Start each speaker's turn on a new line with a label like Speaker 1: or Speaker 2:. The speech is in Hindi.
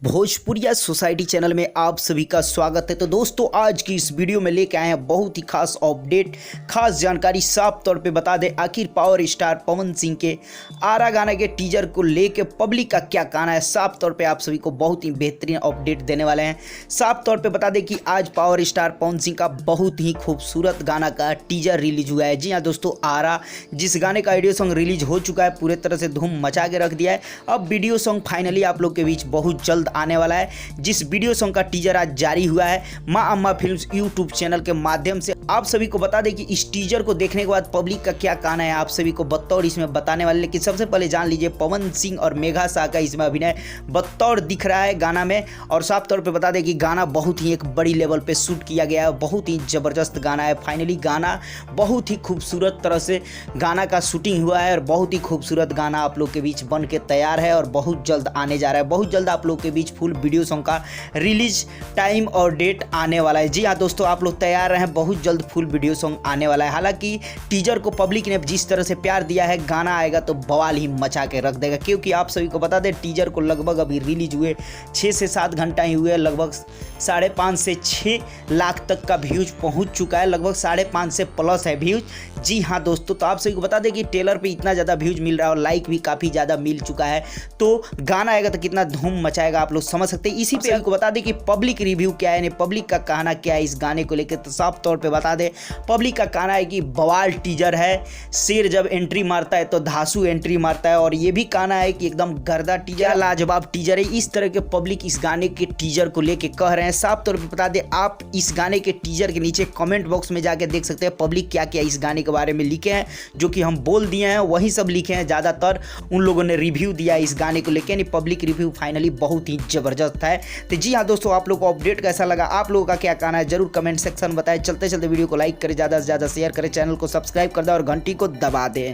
Speaker 1: भोजपुरिया सोसाइटी चैनल में आप सभी का स्वागत है। तो दोस्तों आज की इस वीडियो में लेके आए हैं बहुत ही खास अपडेट, खास जानकारी। साफ तौर पे बता दें आखिर पावर स्टार पवन सिंह के आरा गाना के टीजर को लेके पब्लिक का क्या कहना है। साफ तौर पे आप सभी को बहुत ही बेहतरीन अपडेट देने वाले हैं। साफ तौर पे बता दें कि आज पावर स्टार पवन सिंह का बहुत ही खूबसूरत गाना का टीजर रिलीज हुआ है। जी हाँ दोस्तों, आरा जिस गाने का ऑडियो सॉन्ग रिलीज हो चुका है, पूरे तरह से धूम मचा के रख दिया है। अब वीडियो सॉन्ग फाइनली आप लोग के बीच बहुत जल्द आने वाला है। जिस वीडियो सॉन्ग का टीजर आज जारी हुआ है मां अम्मा फिल्म्स यूट्यूब चैनल के माध्यम से, आप सभी को बता दें कि इस टीजर को देखने के बाद पब्लिक का क्या कहना है आप सभी को बतौर इसमें बताने वाले। लेकिन सबसे पहले जान लीजिए पवन सिंह और मेघा शाह का इसमें अभिनय बतौर दिख रहा है गाना में। और साफ तौर पे बता दें कि गाना बहुत ही एक बड़ी लेवल पे शूट किया गया है, बहुत ही जबरदस्त गाना है। फाइनली गाना बहुत ही खूबसूरत तरह से गाना का शूटिंग हुआ है और बहुत ही खूबसूरत गाना आप लोग के बीच बन के तैयार है और बहुत जल्द आने जा रहा है। बहुत जल्द आप लोग के बीच फुल वीडियो सॉन्ग का रिलीज टाइम और डेट आने वाला है। जी हाँ दोस्तों, आप लोग तैयार रहें, बहुत जल्द फुल वीडियो सॉन्ग आने वाला है। हालांकि टीजर को पब्लिक ने जिस तरह से प्यार दिया है, गाना आएगा तो बवाल ही मचा के रख देगा। क्योंकि आप सभी को बता दें टीजर को लगभग अभी रिलीज हुए 6 से 7 घंटा ही हुए, लगभग 5.5 से 6 लाख तक का व्यूज पहुंच चुका है, लगभग 5.5 से प्लस है व्यूज। जी हाँ दोस्तों, तो आप सभी को बता दें कि ट्रेलर पे इतना ज़्यादा व्यूज मिल रहा है और लाइक भी काफ़ी ज़्यादा मिल चुका है। तो गाना आएगा तो कितना धूम मचाएगा आप लोग समझ सकते हैं। इसी पे आपको बता दें कि पब्लिक रिव्यू क्या है, पब्लिक का कहना क्या है इस गाने को लेकर। तो साफ तौर पे बता दें पब्लिक का कहना है कि बवाल टीजर है, शेर जब एंट्री मारता है तो धांसू एंट्री मारता है। और ये भी कहना है कि एकदम गर्दा टीजर, लाजवाब टीजर है। इस तरह के पब्लिक इस गाने के टीजर को लेके कह रहे हैं। साफ तौर पे बता दें आप इस गाने के टीजर के नीचे कमेंट बॉक्स में जाके देख सकते हैं पब्लिक क्या क्या इस गाने के बारे में लिखे हैं, जो कि हम बोल दिए हैं वही सब लिखे हैं। ज़्यादातर उन लोगों ने रिव्यू दिया इस गाने को लेकर, यानी पब्लिक रिव्यू फाइनली बहुत ही जबरदस्त है। तो जी हाँ दोस्तों, आप लोग को अपडेट कैसा लगा, आप लोगों का क्या कहना है, जरूर कमेंट सेक्शन में बताएं। चलते चलते वीडियो को लाइक करें, ज़्यादा से ज़्यादा शेयर करें, चैनल को सब्सक्राइब कर दें और घंटी को दबा दें।